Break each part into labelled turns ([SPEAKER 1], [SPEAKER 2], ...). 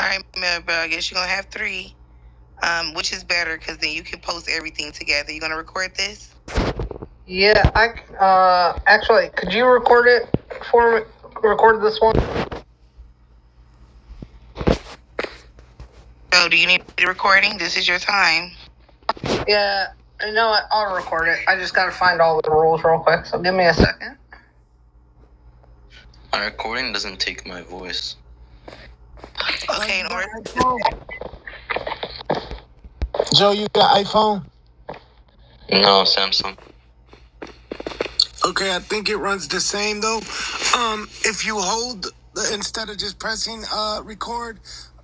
[SPEAKER 1] right, but I guess you're gonna have three. Which is better because then you can post everything together. You gonna record this?
[SPEAKER 2] Yeah, actually, could you record it for me? Record this one?
[SPEAKER 1] So, do you need the recording? This is your time.
[SPEAKER 2] Yeah, you know what? I'll record it. I just gotta find all the rules real quick, so give me a second.
[SPEAKER 3] My recording doesn't take my voice.
[SPEAKER 1] Okay, in order
[SPEAKER 4] Joe, you got iPhone?
[SPEAKER 3] No, Samsung.
[SPEAKER 4] Okay, I think it runs the same though. If you hold instead of just pressing record,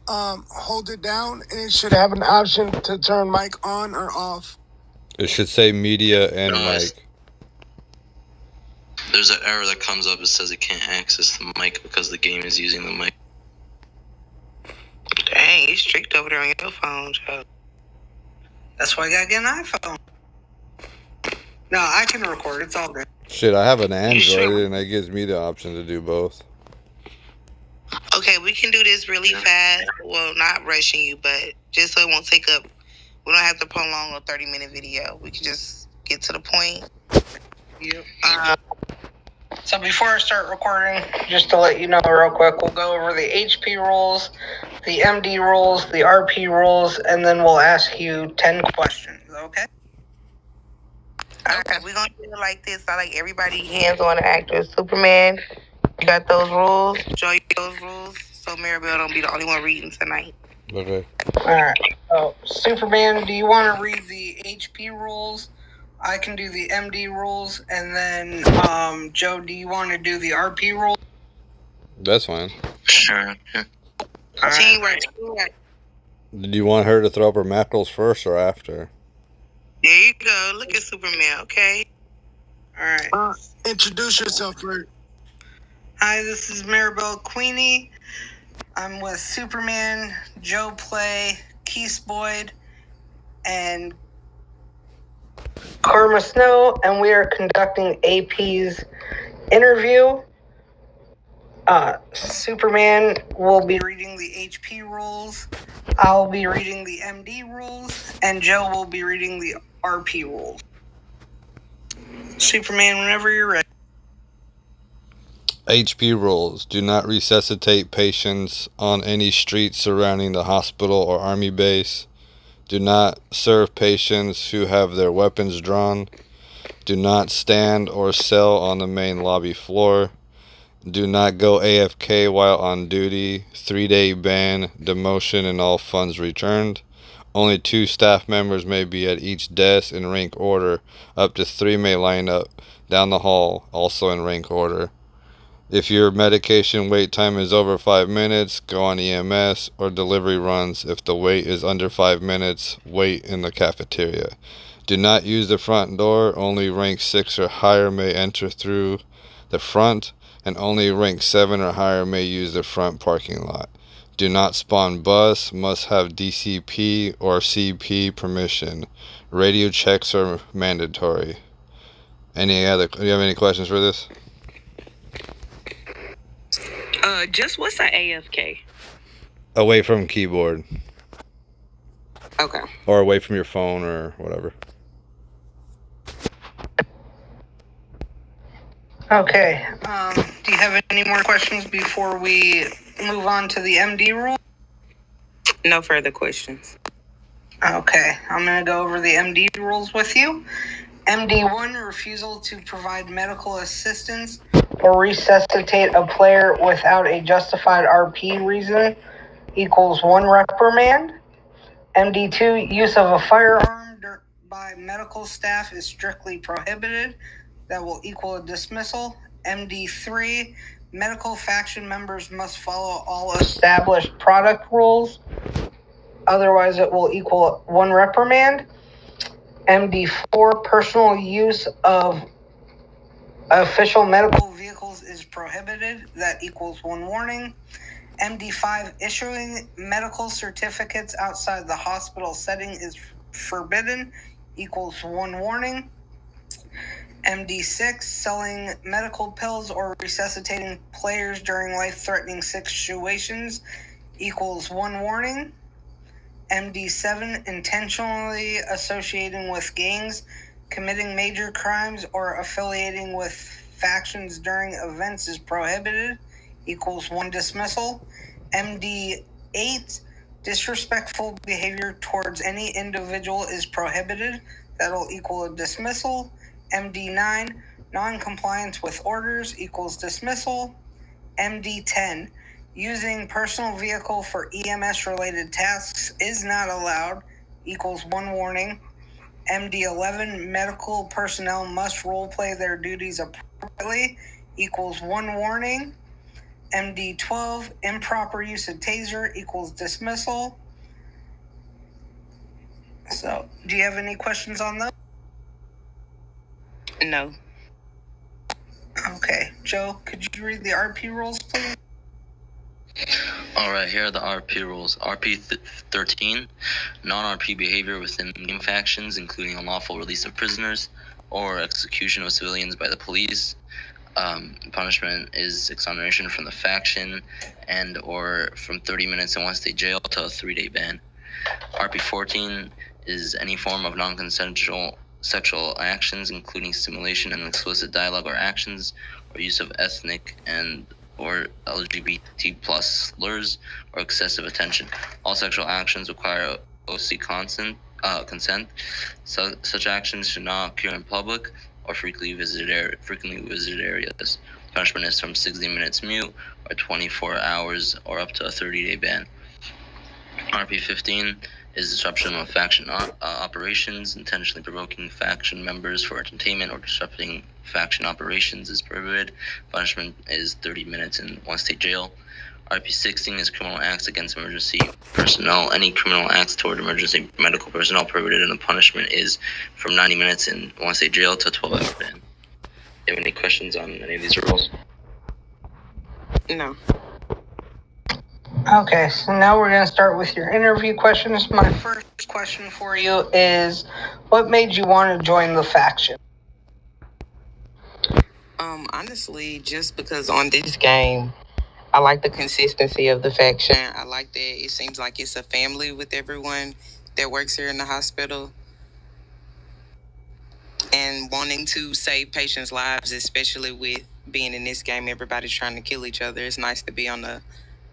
[SPEAKER 4] hold it down, and it should have an option to turn mic on or off.
[SPEAKER 5] It should say media and
[SPEAKER 3] No,
[SPEAKER 5] mic.
[SPEAKER 3] There's an error that comes up that says it can't access the mic because the game is using the mic.
[SPEAKER 1] Dang, you strict over there on your phone, Joe.
[SPEAKER 2] That's why I gotta get an iPhone. No, I can record. It's all good.
[SPEAKER 5] Shit, I have an Android,
[SPEAKER 1] sure?
[SPEAKER 5] and that gives me the option to do both.
[SPEAKER 1] Okay, we can do this really fast. Well, not rushing you, but just so it won't take up. We don't have to prolong a 30-minute video. We can just get to the point.
[SPEAKER 2] Yep. So before I start recording, just to let you know real quick, we'll go over the HP rules, the MD rules, the RP rules, and then we'll ask you 10 questions, okay?
[SPEAKER 1] Okay, we're gonna do it like this. I like everybody hands-on and actors. Superman, you got those rules. Joe, you got those rules. So Maribel don't be the only one reading tonight.
[SPEAKER 5] Okay.
[SPEAKER 2] Alright. So, Superman, do you want to read the HP rules? I can do the MD rules, and then, Joe, do you want to do the RP rules?
[SPEAKER 5] That's fine.
[SPEAKER 3] Sure. Yeah.
[SPEAKER 1] Teamwork.
[SPEAKER 5] Do you want her to throw up her macros first or after?
[SPEAKER 1] There you go. Look at Superman, okay?
[SPEAKER 2] Alright.
[SPEAKER 4] Introduce yourself first.
[SPEAKER 2] Hi, this is Maribel Queenie. I'm with Superman, Joe Play, Keith Boyd, and Karma Snow, and we are conducting AP's interview. Superman will be reading the HP rules, I'll be reading the MD rules, and Joe will be reading the RP rules. Superman, whenever you're ready.
[SPEAKER 5] HP rules. Do not resuscitate patients on any street surrounding the hospital or army base. Do not serve patients who have their weapons drawn. Do not stand or sell on the main lobby floor. Do not go AFK while on duty. 3-day ban, demotion, and all funds returned. Only 2 staff members may be at each desk in rank order. Up to 3 may line up down the hall, also in rank order. If your medication wait time is over 5 minutes, go on EMS or delivery runs. If the wait is under 5 minutes, wait in the cafeteria. Do not use the front door. Only rank 6 or higher may enter through the front, and only rank 7 or higher may use the front parking lot. Do not spawn bus. Must have DCP or CP permission. Radio checks are mandatory. Do you have any questions for this?
[SPEAKER 6] Just what's an AFK?
[SPEAKER 5] Away from keyboard.
[SPEAKER 6] Okay.
[SPEAKER 5] Or away from your phone or whatever.
[SPEAKER 2] Okay. Do you have any more questions before we move on to the MD rule?
[SPEAKER 6] No further questions.
[SPEAKER 2] Okay. I'm going to go over the MD rules with you. MD1, refusal to provide medical assistance or resuscitate a player without a justified RP reason equals 1 reprimand. MD2, use of a firearm by medical staff is strictly prohibited. That will equal a dismissal. MD3, medical faction members must follow all established product rules. Otherwise, it will equal 1 reprimand. MD4, personal use of official medical vehicles is prohibited. That equals 1 warning. MD5, issuing medical certificates outside the hospital setting is forbidden, equals 1 warning. MD6, selling medical pills or resuscitating players during life-threatening situations equals 1 warning. MD7, intentionally associating with gangs, committing major crimes, or affiliating with factions during events is prohibited, equals 1 dismissal. MD8, disrespectful behavior towards any individual is prohibited, that'll equal a dismissal. MD9, non-compliance with orders equals dismissal. MD10, using personal vehicle for EMS related tasks is not allowed, equals 1 warning. MD11, medical personnel must role play their duties appropriately, equals 1 warning. MD12, improper use of taser equals dismissal. So, do you have any questions on those?
[SPEAKER 6] No.
[SPEAKER 2] Okay, Joe, could you read the RP rules, please?
[SPEAKER 3] All right, here are the RP rules. RP 13, non-RP behavior within game factions, including unlawful release of prisoners or execution of civilians by the police. Punishment is exoneration from the faction and or from 30 minutes in one-state jail to a 3-day ban. RP 14 is any form of non-consensual sexual actions, including stimulation and explicit dialogue or actions, or use of ethnic and or LGBT plus slurs or excessive attention. All sexual actions require OC consent. So, such actions should not occur in public or frequently visited areas. Punishment is from 60 minutes mute or 24 hours or up to a 30-day ban. RP 15 is disruption of faction operations. Intentionally provoking faction members for entertainment or disrupting faction operations is prohibited. Punishment is 30 minutes in one-state jail. RP 16 is criminal acts against emergency personnel. Any criminal acts toward emergency medical personnel prohibited, and the punishment is from 90 minutes in one-state jail to a 12-hour ban. Do you have any questions on any of these rules?
[SPEAKER 6] No.
[SPEAKER 2] Okay, so now we're going to start with your interview questions. My first question for you is, what made you want to join the faction?
[SPEAKER 6] Honestly, just because on this game, I like the consistency of the faction. I like that it seems like it's a family with everyone that works here in the hospital. And wanting to save patients' lives, especially with being in this game, everybody's trying to kill each other. It's nice to be on the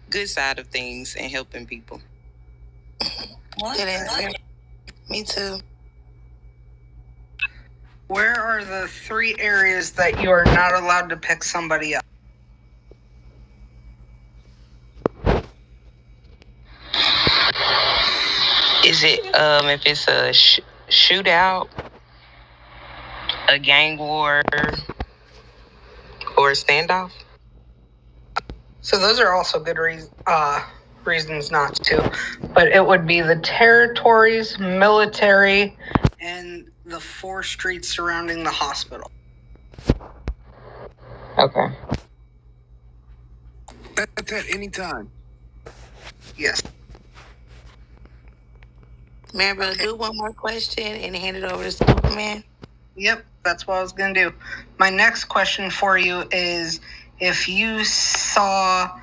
[SPEAKER 6] good side of things and helping people.
[SPEAKER 1] Good answer. Me too.
[SPEAKER 2] Where are the 3 areas that you are not allowed to pick somebody up?
[SPEAKER 6] Is it if it's a shootout, a gang war, or a standoff?
[SPEAKER 2] So those are also good reasons not to. But it would be the territories, military, and the 4 streets surrounding the hospital.
[SPEAKER 6] Okay.
[SPEAKER 4] That's at any time.
[SPEAKER 2] Yes.
[SPEAKER 1] Maribel, do one more question and hand it over to Superman.
[SPEAKER 2] Yep, that's what I was going to do. My next question for you is, if you saw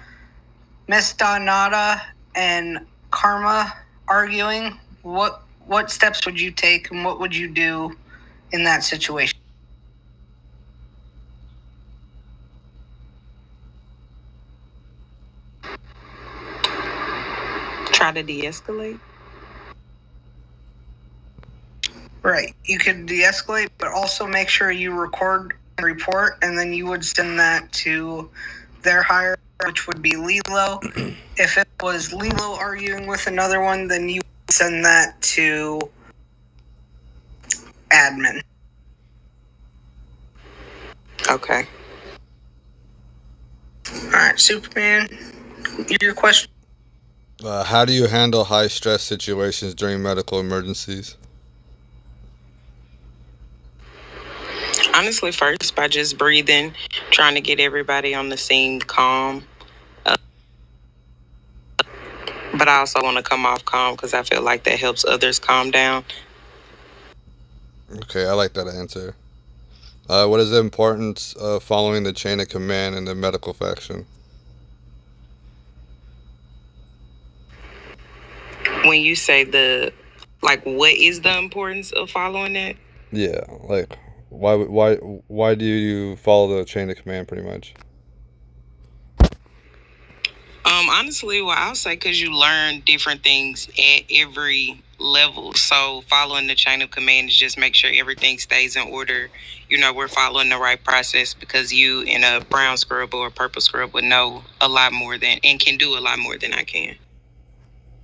[SPEAKER 2] Miss Donata and Karma arguing, what steps would you take and what would you do in that situation?
[SPEAKER 6] Try to de-escalate.
[SPEAKER 2] Right. You could de-escalate, but also make sure you record and report, and then you would send that to their higher, which would be Lilo. If it was Lilo arguing with another one, then you would send that to admin.
[SPEAKER 6] Okay.
[SPEAKER 2] All right, Superman, your question.
[SPEAKER 5] How do you handle high stress situations during medical emergencies?
[SPEAKER 6] Honestly, first by just breathing, trying to get everybody on the scene calm. But I also want to come off calm because I feel like that helps others calm down.
[SPEAKER 5] Okay, I like that answer. What is the importance of following the chain of command in the medical faction?
[SPEAKER 6] When you say what is the importance of following that?
[SPEAKER 5] Yeah, like why do you follow the chain of command pretty much?
[SPEAKER 6] Honestly, well, I'll say because you learn different things at every level. So following the chain of command is just make sure everything stays in order. We're following the right process because you in a brown scrub or a purple scrub would know a lot more than and can do a lot more than I can.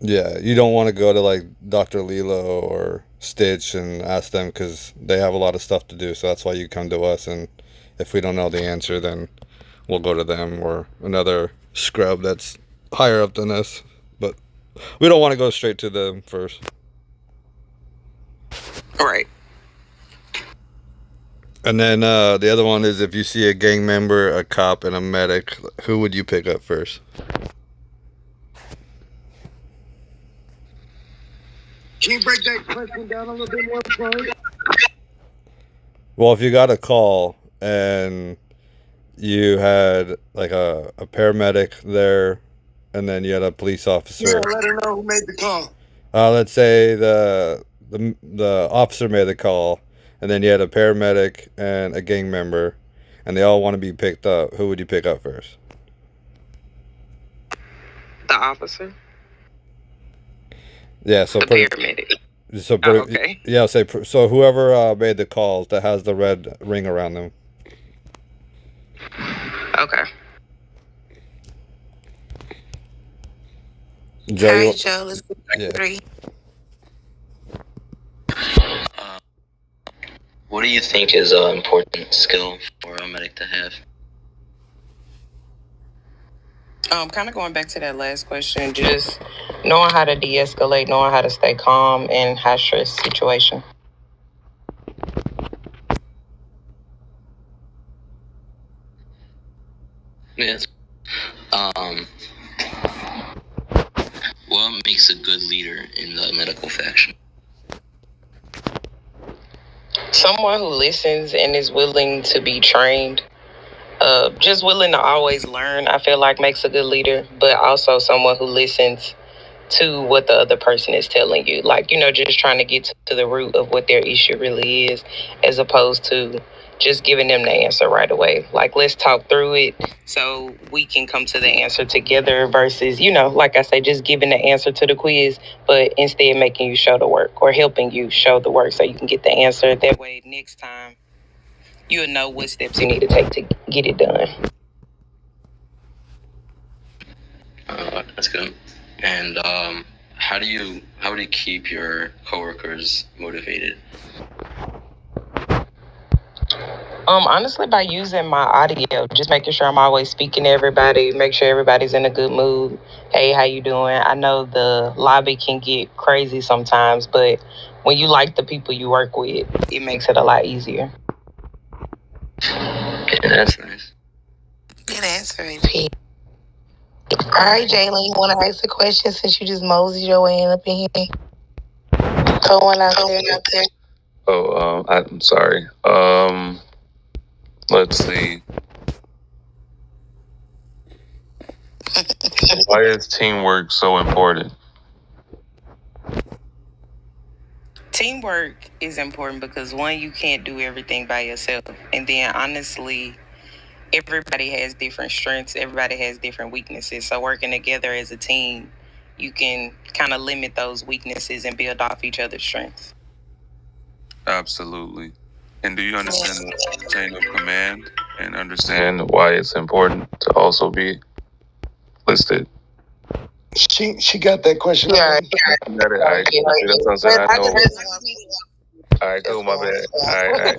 [SPEAKER 5] Yeah, you don't want to go to like Dr. Lilo or Stitch and ask them because they have a lot of stuff to do. So that's why you come to us, and if we don't know the answer, then we'll go to them or another scrub that's higher up than us. But we don't want to go straight to them first.
[SPEAKER 6] Right.
[SPEAKER 5] And then the other one is if you see a gang member, a cop, and a medic, who would you pick up first?
[SPEAKER 4] Can you break that question down a little bit more, Chloe?
[SPEAKER 5] Well, if you got a call and you had like a paramedic there, and then you had a police officer.
[SPEAKER 4] Yeah, let her know who made the call.
[SPEAKER 5] Let's say the officer made the call, and then you had a paramedic and a gang member, and they all want to be picked up. Who would you pick up first?
[SPEAKER 6] The officer.
[SPEAKER 5] Yeah, so
[SPEAKER 6] the paramedic.
[SPEAKER 5] So
[SPEAKER 6] okay.
[SPEAKER 5] Yeah, so whoever made the calls that has the red ring around them.
[SPEAKER 6] Okay.
[SPEAKER 5] Joe,
[SPEAKER 1] All right, Joe, let's go back to 3.
[SPEAKER 3] What do you think is an important skill for a medic to have?
[SPEAKER 6] Kind of going back to that last question, just knowing how to de-escalate, knowing how to stay calm in high-stress situation.
[SPEAKER 3] Yes. What makes a good leader in the medical faction?
[SPEAKER 6] Someone who listens and is willing to be trained. Just willing to always learn, I feel like makes a good leader, but also someone who listens to what the other person is telling you. Just trying to get to the root of what their issue really is, as opposed to just giving them the answer right away. Let's talk through it so we can come to the answer together versus, like I say, just giving the answer to the quiz, but instead making you show the work or helping you show the work so you can get the answer. That way, next time, you'll know what steps you need to take to get it done.
[SPEAKER 3] That's good. And how do you keep your coworkers motivated?
[SPEAKER 6] Honestly, by using my audio, just making sure I'm always speaking to everybody, make sure everybody's in a good mood. Hey, how you doing? I know the lobby can get crazy sometimes, but when you like the people you work with, it makes it a lot easier.
[SPEAKER 3] Yeah, that's nice.
[SPEAKER 1] Good answer, AP. All right, Jalen, you want to ask a question since you just moseyed your way up in here? Throw one out there.
[SPEAKER 7] Oh, I'm sorry. Let's see. Why is teamwork so important?
[SPEAKER 6] Teamwork is important because, one, you can't do everything by yourself. And then, honestly, everybody has different strengths, everybody has different weaknesses. So working together as a team, you can kind of limit those weaknesses and build off each other's strengths.
[SPEAKER 7] Absolutely. And do you understand the chain of command and understand why it's important to also be listed?
[SPEAKER 4] She got that question.
[SPEAKER 1] Yeah.
[SPEAKER 7] You got it. All right. That's what I'm saying. I know. All right, cool. My bad. All right.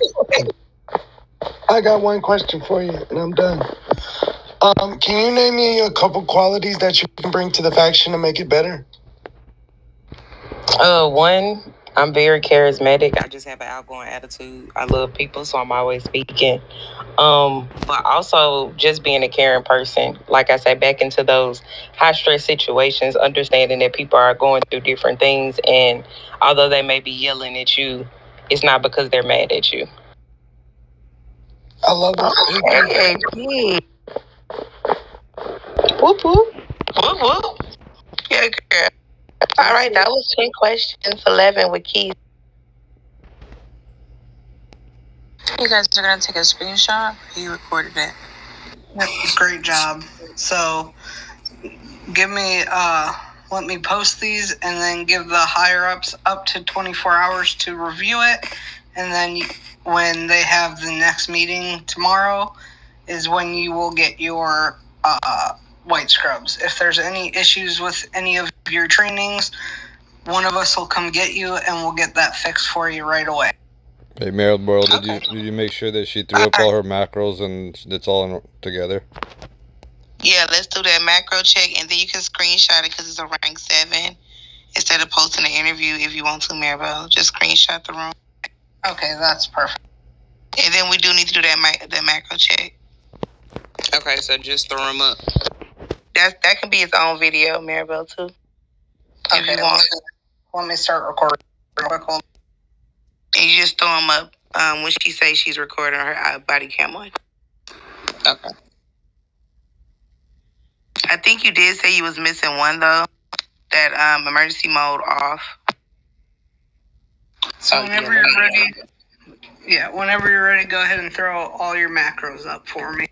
[SPEAKER 4] I got one question for you, and I'm done. Can you name me a couple qualities that you can bring to the faction to make it better?
[SPEAKER 6] One, I'm very charismatic. I just have an outgoing attitude. I love people, so I'm always speaking. But also just being a caring person. Like I said, back into those high stress situations, understanding that people are going through different things, and although they may be yelling at you, it's not because they're mad at you.
[SPEAKER 4] I love it.
[SPEAKER 1] Hey,
[SPEAKER 6] Whoop whoop.
[SPEAKER 1] whoop, whoop. Yeah, girl. All right, that was 10 questions, 11 with Keith.
[SPEAKER 2] You guys are going to take a screenshot? You recorded it. Yep, great job. So give me, let me post these and then give the higher ups up to 24 hours to review it. And then when they have the next meeting tomorrow is when you will get your white scrubs. If there's any issues with any of your trainings, one of us will come get you and we'll get that fixed for you right away.
[SPEAKER 5] Hey, Maribel, did you make sure that she threw up all her macros and it's all together?
[SPEAKER 1] Yeah, let's do that macro check, and then you can screenshot it because it's a rank 7 instead of posting the interview if you want to, Maribel. Just screenshot the room. Okay, that's perfect. And then we do need to do that macro check.
[SPEAKER 6] Okay, so just throw them up.
[SPEAKER 1] That can be its own video, Maribel, too. If you want.
[SPEAKER 2] Let me start recording.
[SPEAKER 1] And you just throw them up when she says she's recording her body cam on.
[SPEAKER 6] Okay.
[SPEAKER 1] I think you did say you was missing one, though. That emergency mode off. So whenever you're ready, whenever you're ready, go ahead and throw all your macros up for me.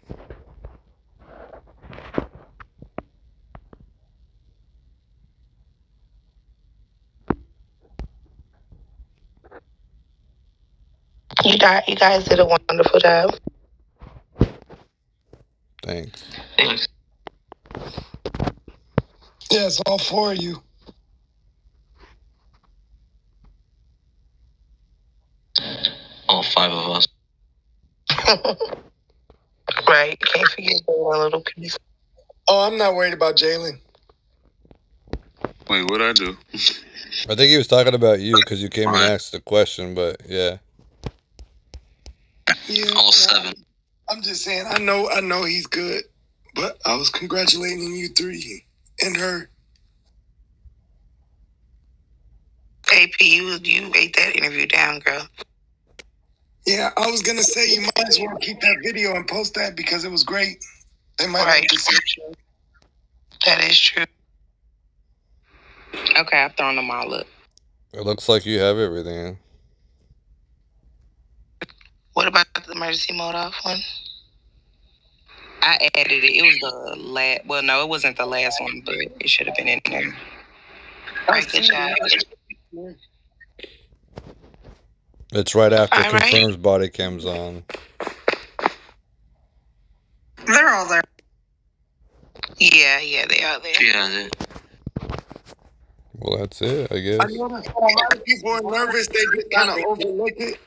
[SPEAKER 1] You guys did a wonderful job.
[SPEAKER 5] Thanks.
[SPEAKER 4] Yeah, it's all 4 of you.
[SPEAKER 3] All 5 of us.
[SPEAKER 1] Right, can't forget one little piece.
[SPEAKER 4] Oh, I'm not worried about Jalen.
[SPEAKER 7] Wait, what'd I do?
[SPEAKER 5] I think he was talking about you because you came and asked the question, but yeah.
[SPEAKER 4] Yeah,
[SPEAKER 3] All 7.
[SPEAKER 4] I'm just saying, I know he's good, but I was congratulating you 3 and her.
[SPEAKER 1] AP, you ate that interview down, girl.
[SPEAKER 4] Yeah, I was gonna say you might as well keep that video and post that because it was great. They might like to see it.
[SPEAKER 1] That is true.
[SPEAKER 6] Okay, I've thrown them all up.
[SPEAKER 5] It looks like you have everything.
[SPEAKER 1] What about the emergency mode off one?
[SPEAKER 6] I added it. It was the last. Well, no, it wasn't the last one, but it should have been in there.
[SPEAKER 1] Right, good job.
[SPEAKER 5] It's right after
[SPEAKER 1] All right.
[SPEAKER 5] confirms body cam's on.
[SPEAKER 2] They're all there.
[SPEAKER 1] Yeah, they are there.
[SPEAKER 3] Yeah,
[SPEAKER 5] Well, that's it, I guess.
[SPEAKER 4] I know a lot of people are nervous. They just kind of overlook it.